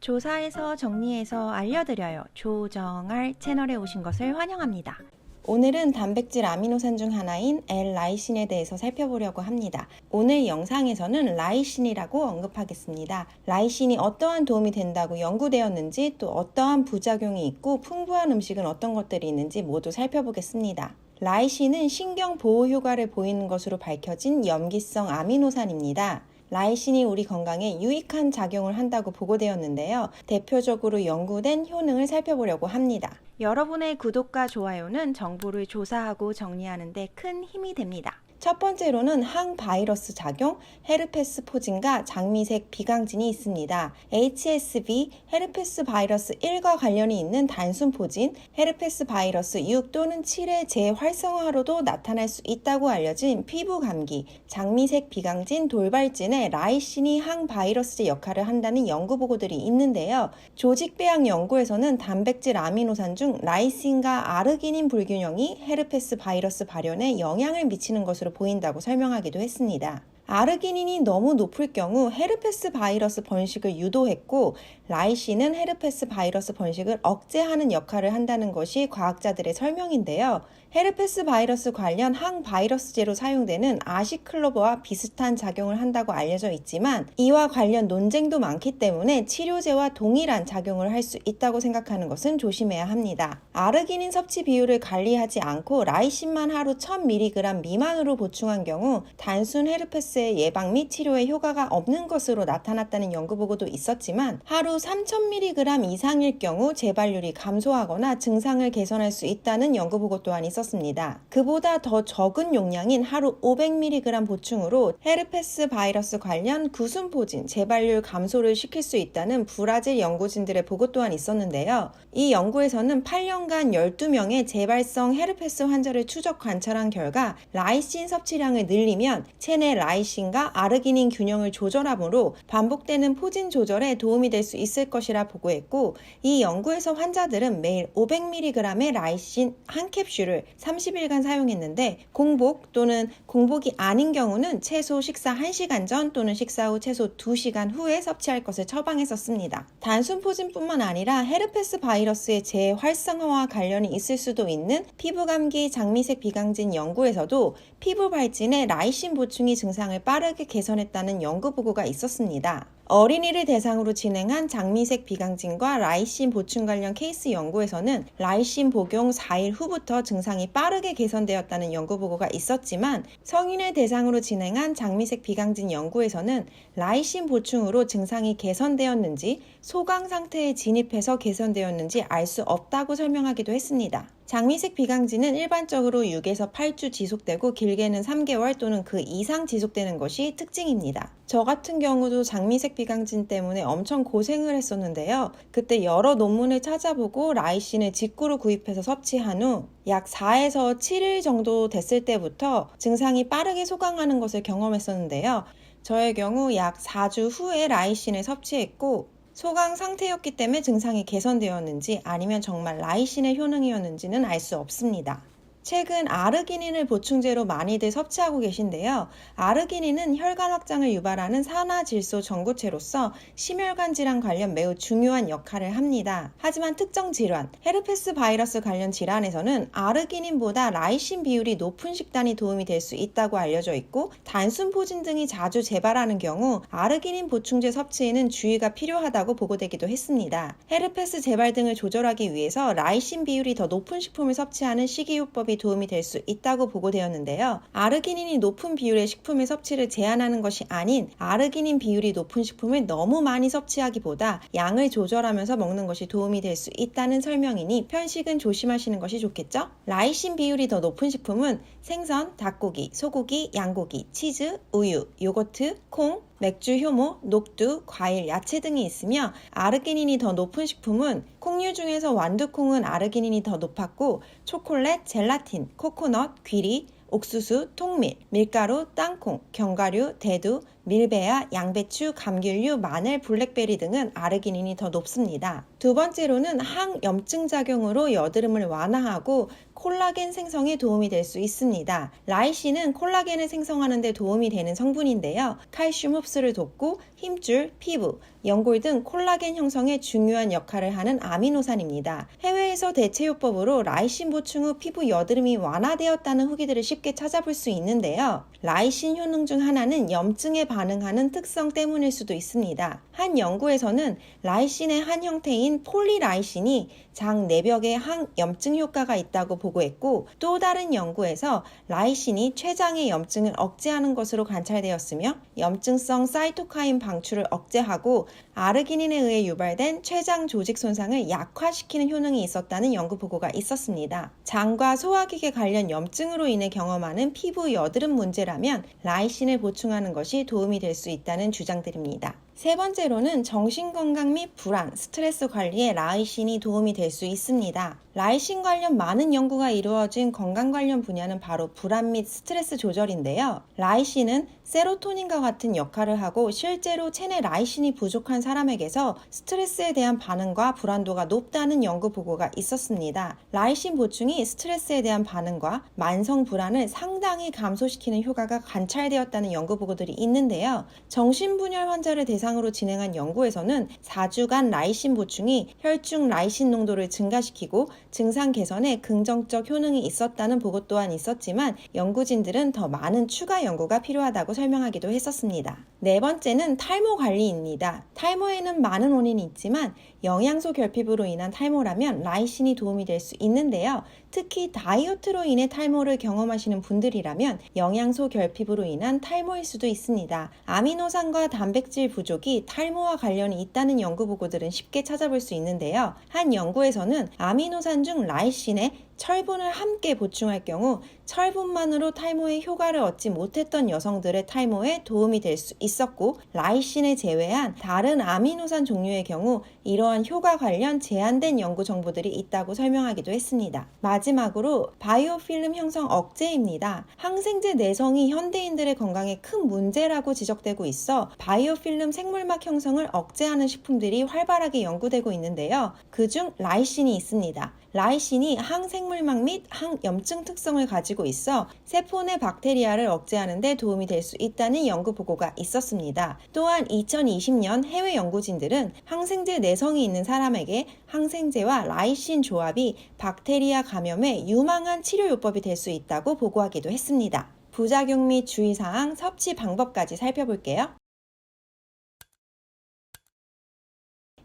조사해서 정리해서 알려드려요. 조정알 채널에 오신 것을 환영합니다. 오늘은 단백질 아미노산 중 하나인 L-라이신에 대해서 살펴보려고 합니다. 오늘 영상에서는 라이신이라고 언급하겠습니다. 라이신이 어떠한 도움이 된다고 연구되었는지, 또 어떠한 부작용이 있고 풍부한 음식은 어떤 것들이 있는지 모두 살펴보겠습니다. 라이신은 신경 보호 효과를 보이는 것으로 밝혀진 염기성 아미노산입니다. 라이신이 우리 건강에 유익한 작용을 한다고 보고되었는데요. 대표적으로 연구된 효능을 살펴보려고 합니다. 여러분의 구독과 좋아요는 정보를 조사하고 정리하는 데 큰 힘이 됩니다. 첫 번째로는 항바이러스 작용, 헤르페스 포진과 장미색 비강진이 있습니다. HSV, 헤르페스 바이러스 1과 관련이 있는 단순 포진, 헤르페스 바이러스 6 또는 7의 재활성화로도 나타날 수 있다고 알려진 피부 감기, 장미색 비강진, 돌발진에 라이신이 항바이러스제 역할을 한다는 연구 보고들이 있는데요. 조직배양 연구에서는 단백질 아미노산 중 라이신과 아르기닌 불균형이 헤르페스 바이러스 발현에 영향을 미치는 것으로 보인다고 설명하기도 했습니다. 아르기닌이 너무 높을 경우 헤르페스 바이러스 번식을 유도했고, 라이신은 헤르페스 바이러스 번식을 억제하는 역할을 한다는 것이 과학자들의 설명인데요. 헤르페스 바이러스 관련 항바이러스제로 사용되는 아시클로버와 비슷한 작용을 한다고 알려져 있지만, 이와 관련 논쟁도 많기 때문에 치료제와 동일한 작용을 할 수 있다고 생각하는 것은 조심해야 합니다. 아르기닌 섭취 비율을 관리하지 않고 라이신만 하루 1000mg 미만으로 보충한 경우 단순 헤르페스의 예방 및 치료에 효과가 없는 것으로 나타났다는 연구 보고도 있었지만, 하루 3000mg 이상일 경우 재발률이 감소하거나 증상을 개선할 수 있다는 연구 보고 또한 있었습니다. 그보다 더 적은 용량인 하루 500mg 보충으로 헤르페스 바이러스 관련 구순포진, 재발률 감소를 시킬 수 있다는 브라질 연구진들의 보고 또한 있었는데요. 이 연구에서는 8년간 12명의 재발성 헤르페스 환자를 추적 관찰한 결과 라이신 섭취량을 늘리면 체내 라이신과 아르기닌 균형을 조절하므로 반복되는 포진 조절에 도움이 될 수 있을 것이라 보고했고, 이 연구에서 환자들은 매일 500mg의 라이신 한 캡슐을 30일간 사용했는데, 공복 또는 공복이 아닌 경우는 최소 식사 1시간 전 또는 식사 후 최소 2시간 후에 섭취할 것을 처방했었습니다. 단순 포진뿐만 아니라 헤르페스 바이러스의 재활성화와 관련이 있을 수도 있는 피부감기 장미색 비강진 연구에서도 피부 발진에 라이신 보충이 증상을 빠르게 개선했다는 연구 보고가 있었습니다. 어린이를 대상으로 진행한 장미색 비강진과 라이신 보충 관련 케이스 연구에서는 라이신 복용 4일 후부터 증상이 빠르게 개선되었다는 연구 보고가 있었지만, 성인을 대상으로 진행한 장미색 비강진 연구에서는 라이신 보충으로 증상이 개선되었는지 소강 상태에 진입해서 개선되었는지 알 수 없다고 설명하기도 했습니다. 장미색 비강진은 일반적으로 6에서 8주 지속되고 길게는 3개월 또는 그 이상 지속되는 것이 특징입니다. 저 같은 경우도 장미색 비강진 때문에 엄청 고생을 했었는데요. 그때 여러 논문을 찾아보고 라이신을 직구로 구입해서 섭취한 후 약 4에서 7일 정도 됐을 때부터 증상이 빠르게 소강하는 것을 경험했었는데요. 저의 경우 약 4주 후에 라이신을 섭취했고, 소강 상태였기 때문에 증상이 개선되었는지 아니면 정말 라이신의 효능이었는지는 알 수 없습니다. 최근 아르기닌을 보충제로 많이들 섭취하고 계신데요. 아르기닌은 혈관 확장을 유발하는 산화질소 전구체로서 심혈관 질환 관련 매우 중요한 역할을 합니다. 하지만 특정 질환, 헤르페스 바이러스 관련 질환에서는 아르기닌보다 라이신 비율이 높은 식단이 도움이 될 수 있다고 알려져 있고, 단순 포진 등이 자주 재발하는 경우 아르기닌 보충제 섭취에는 주의가 필요하다고 보고되기도 했습니다. 헤르페스 재발 등을 조절하기 위해서 라이신 비율이 더 높은 식품을 섭취하는 식이요법이 도움이 될 수 있다고 보고되었는데요. 아르기닌이 높은 비율의 식품의 섭취를 제한하는 것이 아닌, 아르기닌 비율이 높은 식품을 너무 많이 섭취하기보다 양을 조절하면서 먹는 것이 도움이 될 수 있다는 설명이니 편식은 조심하시는 것이 좋겠죠? 라이신 비율이 더 높은 식품은 생선, 닭고기, 소고기, 양고기, 치즈, 우유, 요거트, 콩, 맥주, 효모, 녹두, 과일, 야채 등이 있으며, 아르기닌이 더 높은 식품은 콩류 중에서 완두콩은 아르기닌이 더 높았고, 초콜릿, 젤라틴, 코코넛, 귀리, 옥수수, 통밀, 밀가루, 땅콩, 견과류, 대두, 밀배야, 양배추, 감귤류, 마늘, 블랙베리 등은 아르기닌이 더 높습니다. 두 번째로는 항염증 작용으로 여드름을 완화하고 콜라겐 생성에 도움이 될 수 있습니다. 라이신은 콜라겐을 생성하는 데 도움이 되는 성분인데요. 칼슘 흡수를 돕고 힘줄, 피부, 연골 등 콜라겐 형성에 중요한 역할을 하는 아미노산입니다. 해외에서 대체요법으로 라이신 보충 후 피부 여드름이 완화되었다는 후기들을 쉽게 찾아볼 수 있는데요. 라이신 효능 중 하나는 염증에 반응하는 특성 때문일 수도 있습니다. 한 연구에서는 라이신의 한 형태인 폴리라이신이 장 내벽에 항염증 효과가 있다고 보고했고, 또 다른 연구에서 라이신이 췌장의 염증을 억제하는 것으로 관찰되었으며 염증성 사이토카인 방출을 억제하고 아르기닌에 의해 유발된 췌장 조직 손상을 약화시키는 효능이 있었다는 연구 보고가 있었습니다. 장과 소화기계 관련 염증으로 인해 경험하는 피부 여드름 문제라면 라이신을 보충하는 것이 도움이 될 수 있다는 주장들입니다. 세 번째로는 정신건강 및 불안, 스트레스 관리에 라이신이 도움이 될 수 있습니다. 라이신 관련 많은 연구가 이루어진 건강 관련 분야는 바로 불안 및 스트레스 조절인데요. 라이신은 세로토닌과 같은 역할을 하고 실제로 체내 라이신이 부족한 사람에게서 스트레스에 대한 반응과 불안도가 높다는 연구 보고가 있었습니다. 라이신 보충이 스트레스에 대한 반응과 만성 불안을 상당히 감소시키는 효과가 관찰되었다는 연구 보고들이 있는데요. 정신분열 환자를 대상으로 진행한 연구에서는 4주간 라이신 보충이 혈중 라이신 농도를 증가시키고 증상 개선에 긍정적 효능이 있었다는 보고 또한 있었지만 연구진들은 더 많은 추가 연구가 필요하다고 설명하기도 했었습니다. 네 번째는 탈모 관리입니다. 탈모에는 많은 원인이 있지만 영양소 결핍으로 인한 탈모라면 라이신이 도움이 될 수 있는데요. 특히 다이어트로 인해 탈모를 경험하시는 분들이라면 영양소 결핍으로 인한 탈모일 수도 있습니다. 아미노산과 단백질 부족이 탈모와 관련이 있다는 연구 보고들은 쉽게 찾아볼 수 있는데요. 한 연구에서는 아미노산 중 라이신에 철분을 함께 보충할 경우 철분만으로 탈모에 효과를 얻지 못했던 여성들의 탈모에 도움이 될 수 있었고, 라이신을 제외한 다른 아미노산 종류의 경우 이러한 효과 관련 제한된 연구 정보들이 있다고 설명하기도 했습니다. 마지막으로 바이오필름 형성 억제입니다. 항생제 내성이 현대인들의 건강에 큰 문제라고 지적되고 있어 바이오필름 생물막 형성을 억제하는 식품들이 활발하게 연구되고 있는데요. 그중 라이신이 있습니다. 라이신이 항생물막 및 항염증 특성을 가지고 있어 세포 내 박테리아를 억제하는 데 도움이 될 수 있다는 연구 보고가 있었습니다. 또한 2020년 해외 연구진들은 항생제 내성이 있는 사람에게 항생제와 라이신 조합이 박테리아 감염에 유망한 치료요법이 될 수 있다고 보고하기도 했습니다. 부작용 및 주의사항, 섭취 방법까지 살펴볼게요.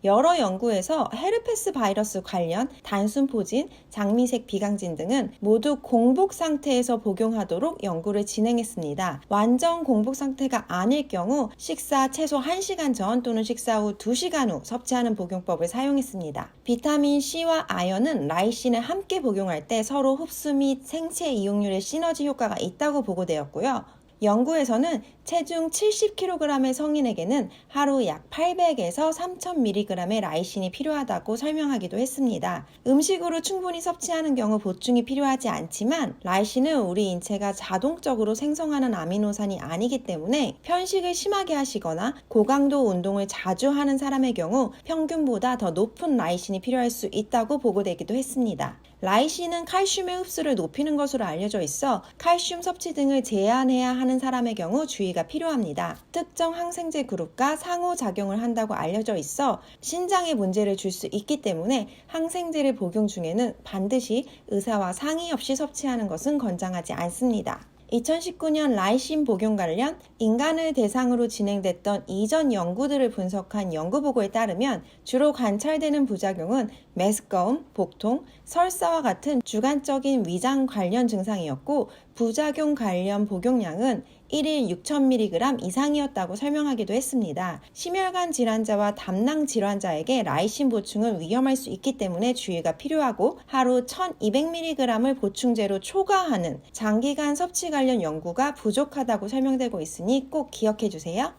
여러 연구에서 헤르페스 바이러스 관련 단순포진, 장미색 비강진 등은 모두 공복 상태에서 복용하도록 연구를 진행했습니다. 완전 공복 상태가 아닐 경우 식사 최소 1시간 전 또는 식사 후 2시간 후 섭취하는 복용법을 사용했습니다. 비타민 C와 아연은 라이신을 함께 복용할 때 서로 흡수 및 생체 이용률의 시너지 효과가 있다고 보고되었고요. 연구에서는 체중 70kg의 성인에게는 하루 약 800에서 3000mg의 라이신이 필요하다고 설명하기도 했습니다. 음식으로 충분히 섭취하는 경우 보충이 필요하지 않지만 라이신은 우리 인체가 자동적으로 생성하는 아미노산이 아니기 때문에 편식을 심하게 하시거나 고강도 운동을 자주 하는 사람의 경우 평균보다 더 높은 라이신이 필요할 수 있다고 보고되기도 했습니다. 라이신은 칼슘의 흡수를 높이는 것으로 알려져 있어 칼슘 섭취 등을 제한해야 하는 사람의 경우 주의가 필요합니다. 특정 항생제 그룹과 상호작용을 한다고 알려져 있어 신장에 문제를 줄 수 있기 때문에 항생제를 복용 중에는 반드시 의사와 상의 없이 섭취하는 것은 권장하지 않습니다. 2019년 라이신 복용 관련 인간을 대상으로 진행됐던 이전 연구들을 분석한 연구보고에 따르면 주로 관찰되는 부작용은 메스꺼움, 복통, 설사와 같은 주관적인 위장 관련 증상이었고 부작용 관련 복용량은 1일 6,000mg 이상이었다고 설명하기도 했습니다. 심혈관 질환자와 담낭 질환자에게 라이신 보충은 위험할 수 있기 때문에 주의가 필요하고 하루 1,200mg을 보충제로 초과하는 장기간 섭취 관련 연구가 부족하다고 설명되고 있으니 꼭 기억해 주세요.